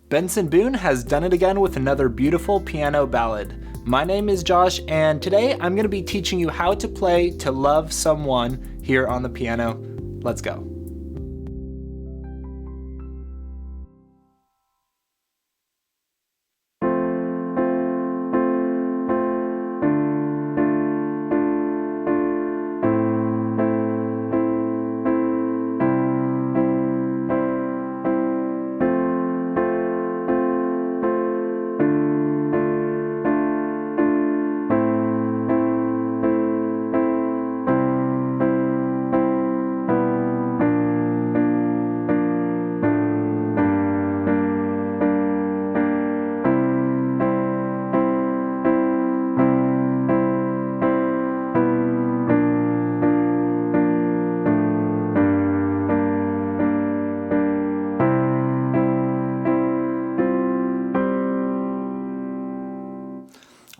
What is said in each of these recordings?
Benson Boone has done it again with another beautiful piano ballad. My name is Josh, and today I'm going to be teaching you how to play To Love Someone here on the piano. Let's go.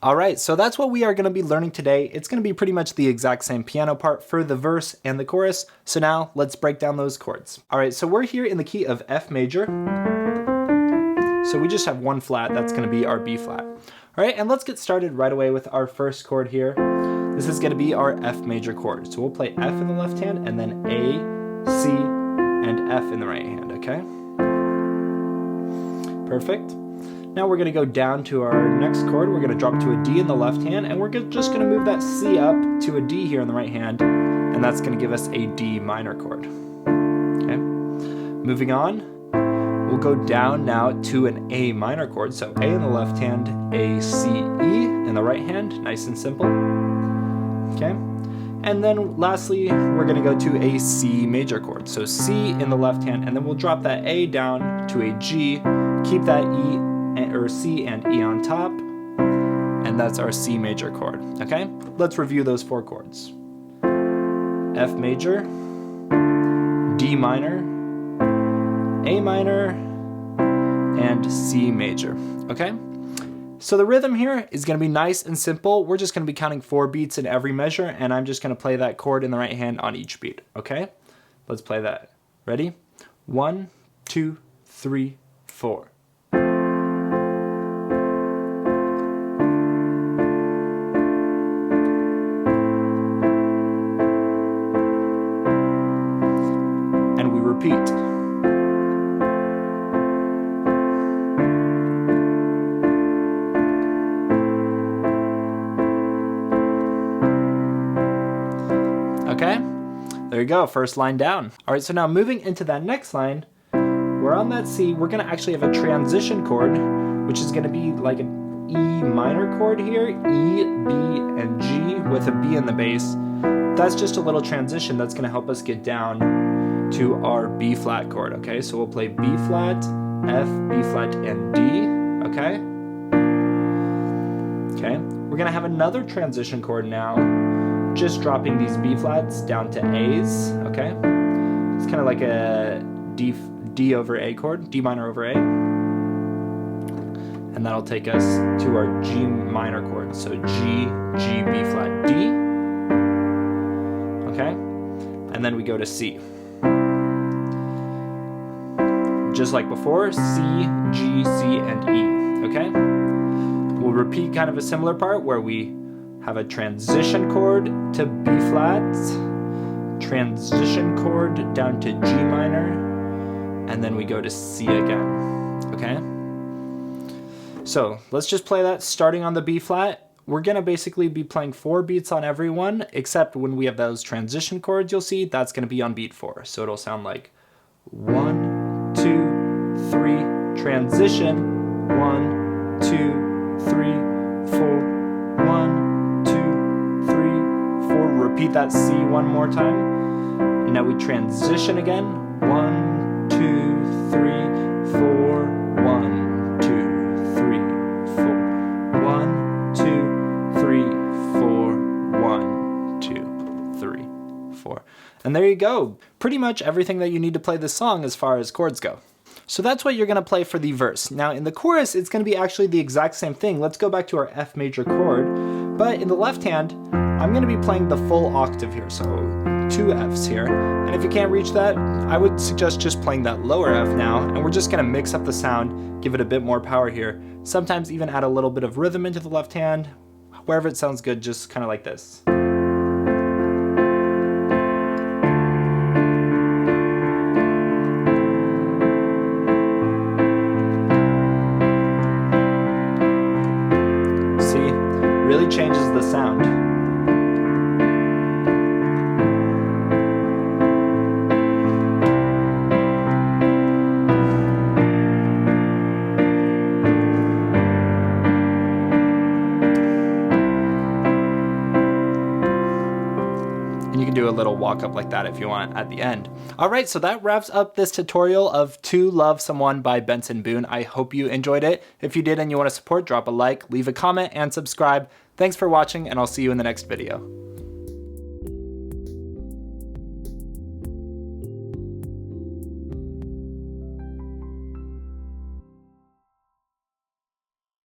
Alright, so that's what we are going to be learning today. It's going to be pretty much the exact same piano part for the verse and the chorus. So now let's break down those chords. Alright, so we're here in the key of F major. So we just have one flat, that's going to be our B flat. Alright, and let's get started right away with our first chord here. This is going to be our F major chord. So we'll play F in the left hand and then A, C, and F in the right hand, okay? Perfect. Now we're going to go down to our next chord. We're going to drop to a D in the left hand, and we're just going to move that C up to a D here in the right hand, and that's going to give us a D minor chord. Okay. Moving on, we'll go down now to an A minor chord. So A in the left hand, A, C, E in the right hand. Nice and simple. Okay. And then lastly, we're going to go to a C major chord. So C in the left hand, and then we'll drop that A down to a G, keep that E or C and E on top, and that's our C major chord, okay? Let's review those four chords. F major, D minor, A minor, and C major, okay? So the rhythm here is gonna be nice and simple. We're just gonna be counting 4 beats in every measure, and I'm just gonna play that chord in the right hand on each beat, okay? Let's play that. Ready? 1, 2, 3, 4. Repeat. Okay, there you go, first line down. All right, so now moving into that next line, we're on that C, we're gonna actually have a transition chord, which is gonna be like an E minor chord here, E, B, and G with a B in the bass. That's just a little transition that's gonna help us get down to our B flat chord, okay? So we'll play B flat, F, B flat, and D, okay? Okay, we're gonna have another transition chord now, just dropping these B flats down to A's, okay? It's kind of like a D over A chord, D minor over A. And that'll take us to our G minor chord, so G, G, B flat, D, okay? And then we go to C. Just like before, C, G, C, and E, okay? We'll repeat kind of a similar part where we have a transition chord to B flat, transition chord down to G minor, and then we go to C again, okay? So let's just play that starting on the B flat. We're gonna basically be playing 4 beats on every one, except when we have those transition chords, you'll see that's gonna be on beat 4. So it'll sound like 1, 2, 3, transition, 1, 2, 3, 4, 1, 2, 3, 4. Repeat that C one more time. And now we transition again. 1, 2, 3, 4, 1, 2, 3, 4. 1, 2, 3, 4, 1, 2, 3, 4. And there you go. Pretty much everything that you need to play this song as far as chords go. So that's what you're going to play for the verse. Now in the chorus, it's going to be actually the exact same thing. Let's go back to our F major chord. But in the left hand, I'm going to be playing the full octave here. So 2 2 Fs here. And if you can't reach that, I would suggest just playing that lower F now, and we're just gonna mix up the sound, give it a bit more power here. Sometimes even add a little bit of rhythm into the left hand. Wherever it sounds good, just kind of like this. See, really changes the sound. And you can do a little walk up like that if you want at the end. All right, so that wraps up this tutorial of To Love Someone by Benson Boone. I hope you enjoyed it. If you did and you want to support, drop a like, leave a comment, and subscribe. Thanks for watching, and I'll see you in the next video.